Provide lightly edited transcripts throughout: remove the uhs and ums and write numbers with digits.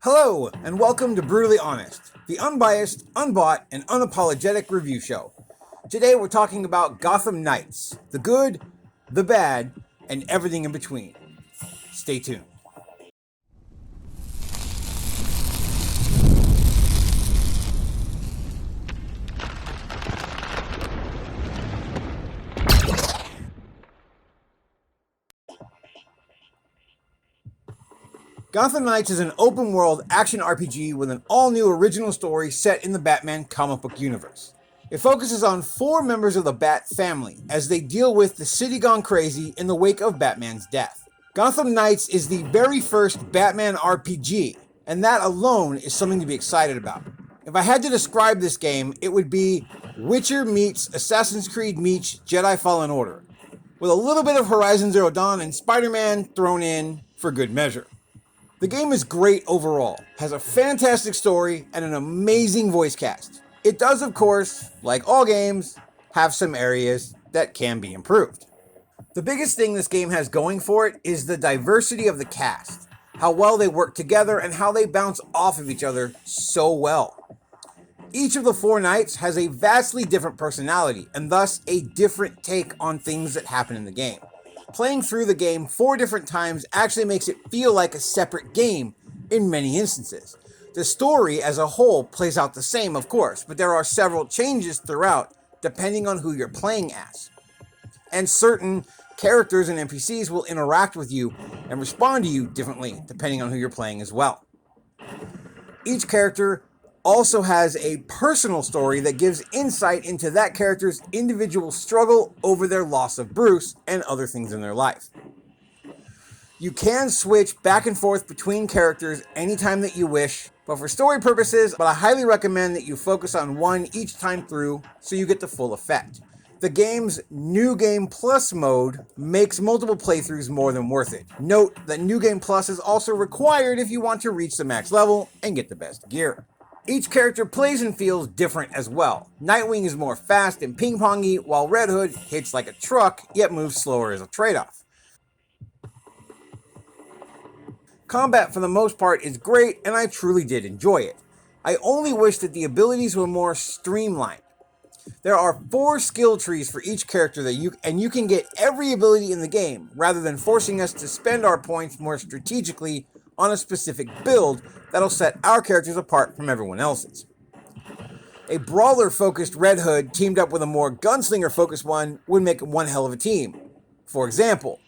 Hello, and welcome to Brutally Honest, the unbiased, unbought, and unapologetic review show. Today we're talking about Gotham Knights, the good, the bad, and everything in between. Stay tuned. Gotham Knights is an open-world action RPG with an all-new original story set in the Batman comic book universe. It focuses on 4 members of the Bat family as they deal with the city gone crazy in the wake of Batman's death. Gotham Knights is the very first Batman RPG, and that alone is something to be excited about. If I had to describe this game, it would be Witcher meets Assassin's Creed meets Jedi Fallen Order, with a little bit of Horizon Zero Dawn and Spider-Man thrown in for good measure. The game is great overall, has a fantastic story, and an amazing voice cast. It does, of course, like all games, have some areas that can be improved. The biggest thing this game has going for it is the diversity of the cast, how well they work together, and how they bounce off of each other so well. Each of the 4 knights has a vastly different personality, and thus a different take on things that happen in the game. Playing through the game 4 different times actually makes it feel like a separate game in many instances. The story as a whole plays out the same, of course, but there are several changes throughout depending on who you're playing as. And certain characters and NPCs will interact with you and respond to you differently depending on who you're playing as well. Each character also has a personal story that gives insight into that character's individual struggle over their loss of Bruce and other things in their life. You can switch back and forth between characters anytime that you wish, but for story purposes, I highly recommend that you focus on one each time through so you get the full effect. The game's New Game Plus mode makes multiple playthroughs more than worth it. Note that New Game Plus is also required if you want to reach the max level and get the best gear. Each character plays and feels different as well. Nightwing is more fast and ping-pongy, while Red Hood hits like a truck, yet moves slower as a trade-off. Combat for the most part is great, and I truly did enjoy it. I only wish that the abilities were more streamlined. There are 4 skill trees for each character that you can get every ability in the game, rather than forcing us to spend our points more strategically on a specific build that'll set our characters apart from everyone else's. A brawler-focused Red Hood teamed up with a more gunslinger-focused one would make one hell of a team. For example,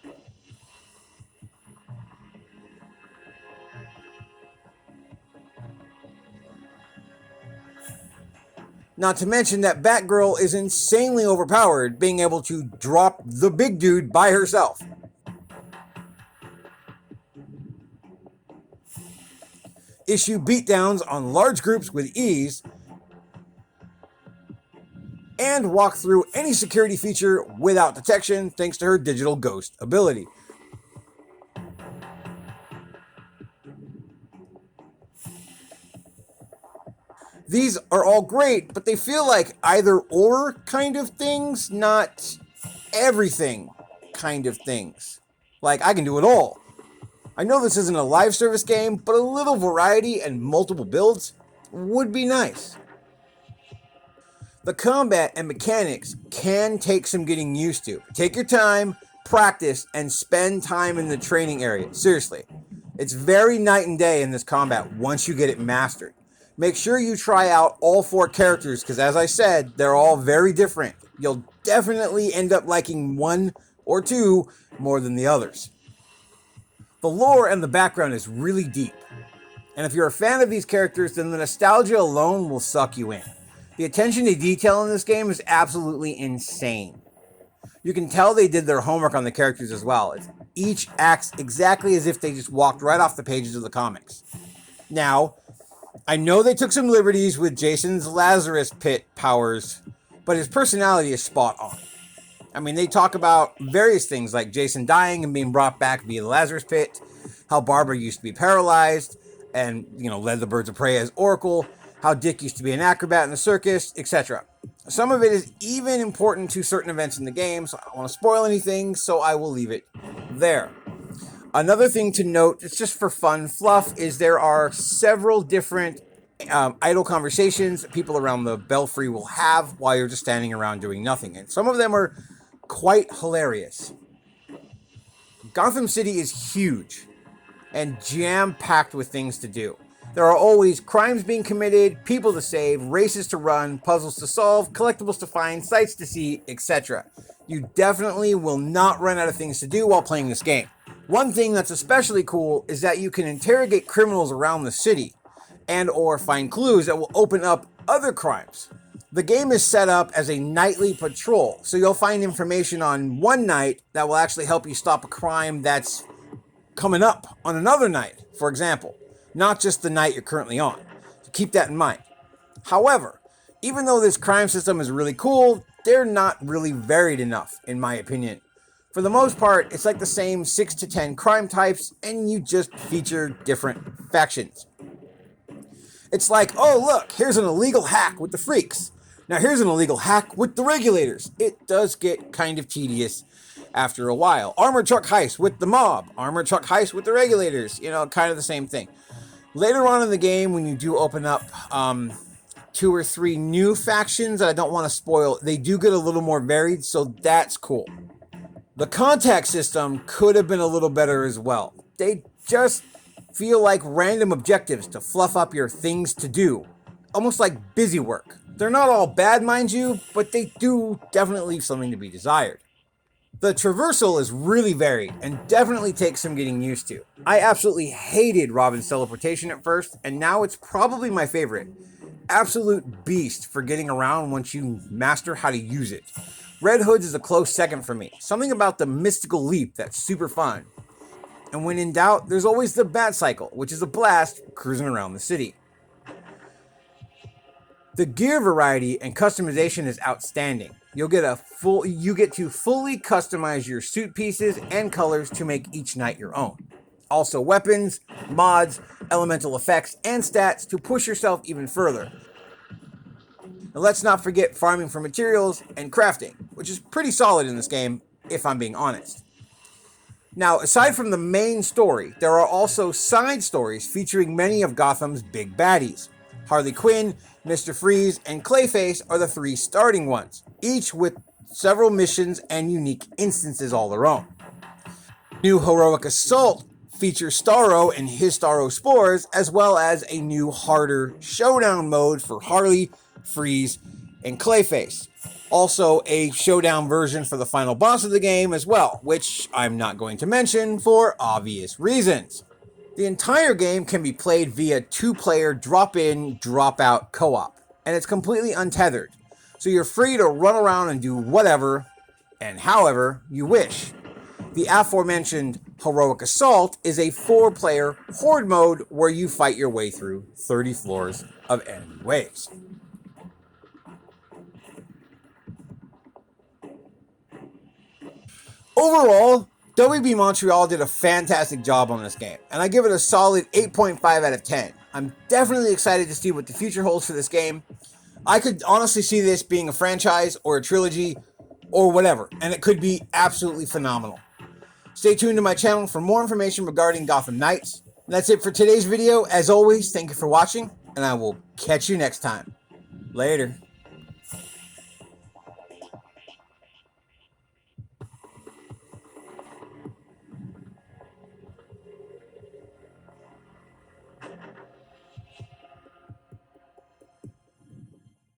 not to mention that Batgirl is insanely overpowered, being able to drop the big dude by herself. Issue beatdowns on large groups with ease, and walk through any security feature without detection thanks to her digital ghost ability. These are all great, but they feel like either or kind of things, not everything kind of things. Like, I can do it all. I know this isn't a live service game, but a little variety and multiple builds would be nice. The combat and mechanics can take some getting used to. Take your time, practice, and spend time in the training area. Seriously. It's very night and day in this combat once you get it mastered. Make sure you try out all 4 characters because, as I said, they're all very different. You'll definitely end up liking one or 2 more than the others. The lore and the background is really deep, and if you're a fan of these characters, then the nostalgia alone will suck you in. The attention to detail in this game is absolutely insane. You can tell they did their homework on the characters as well. Each acts exactly as if they just walked right off the pages of the comics. Now, I know they took some liberties with Jason's Lazarus Pit powers, but his personality is spot on. I mean, they talk about various things like Jason dying and being brought back via the Lazarus Pit, how Barbara used to be paralyzed and, led the birds of prey as Oracle, how Dick used to be an acrobat in the circus, etc. Some of it is even important to certain events in the game, so I don't want to spoil anything, so I will leave it there. Another thing to note, it's just for fun fluff, is there are several different idle conversations that people around the belfry will have while you're just standing around doing nothing. And some of them are quite hilarious. Gotham City is huge and jam-packed with things to do. There are always crimes being committed, people to save, races to run, puzzles to solve, collectibles to find, sights to see, etc. You definitely will not run out of things to do while playing this game. One thing that's especially cool is that you can interrogate criminals around the city and or find clues that will open up other crimes. The game is set up as a nightly patrol, so you'll find information on one night that will actually help you stop a crime that's coming up on another night, for example, not just the night you're currently on. So keep that in mind. However, even though this crime system is really cool, they're not really varied enough, in my opinion. For the most part, it's like the same 6 to 10 crime types, and you just feature different factions. It's like, oh look, here's an illegal hack with the freaks. Now here's an illegal hack with the regulators. It does get kind of tedious after a while. Armored truck heist with the mob. Armored truck heist with the regulators. You know, kind of the same thing. Later on in the game, when you do open up 2 or 3 new factions that I don't want to spoil, they do get a little more varied, so that's cool. The contact system could have been a little better as well. They just feel like random objectives to fluff up your things to do. Almost like busy work. They're not all bad, mind you, but they do definitely leave something to be desired. The traversal is really varied and definitely takes some getting used to. I absolutely hated Robin's teleportation at first, and now it's probably my favorite. Absolute beast for getting around once you master how to use it. Red Hood's is a close second for me. Something about the mystical leap that's super fun. And when in doubt, there's always the Bat Cycle, which is a blast cruising around the city. The gear variety and customization is outstanding. You get to fully customize your suit pieces and colors to make each knight your own. Also weapons, mods, elemental effects, and stats to push yourself even further. And let's not forget farming for materials and crafting, which is pretty solid in this game, if I'm being honest. Now, aside from the main story, there are also side stories featuring many of Gotham's big baddies. Harley Quinn, Mr. Freeze, and Clayface are the 3 starting ones, each with several missions and unique instances all their own. New Heroic Assault features Starro and his Starro Spores, as well as a new harder showdown mode for Harley, Freeze, and Clayface. Also a showdown version for the final boss of the game as well, which I'm not going to mention for obvious reasons. The entire game can be played via 2-player drop-in, drop-out co-op, and it's completely untethered, so you're free to run around and do whatever and however you wish. The aforementioned Heroic Assault is a 4-player horde mode where you fight your way through 30 floors of enemy waves. Overall, WB Montreal did a fantastic job on this game, and I give it a solid 8.5 out of 10. I'm definitely excited to see what the future holds for this game. I could honestly see this being a franchise or a trilogy or whatever, and it could be absolutely phenomenal. Stay tuned to my channel for more information regarding Gotham Knights. And that's it for today's video. As always, thank you for watching, and I will catch you next time. Later.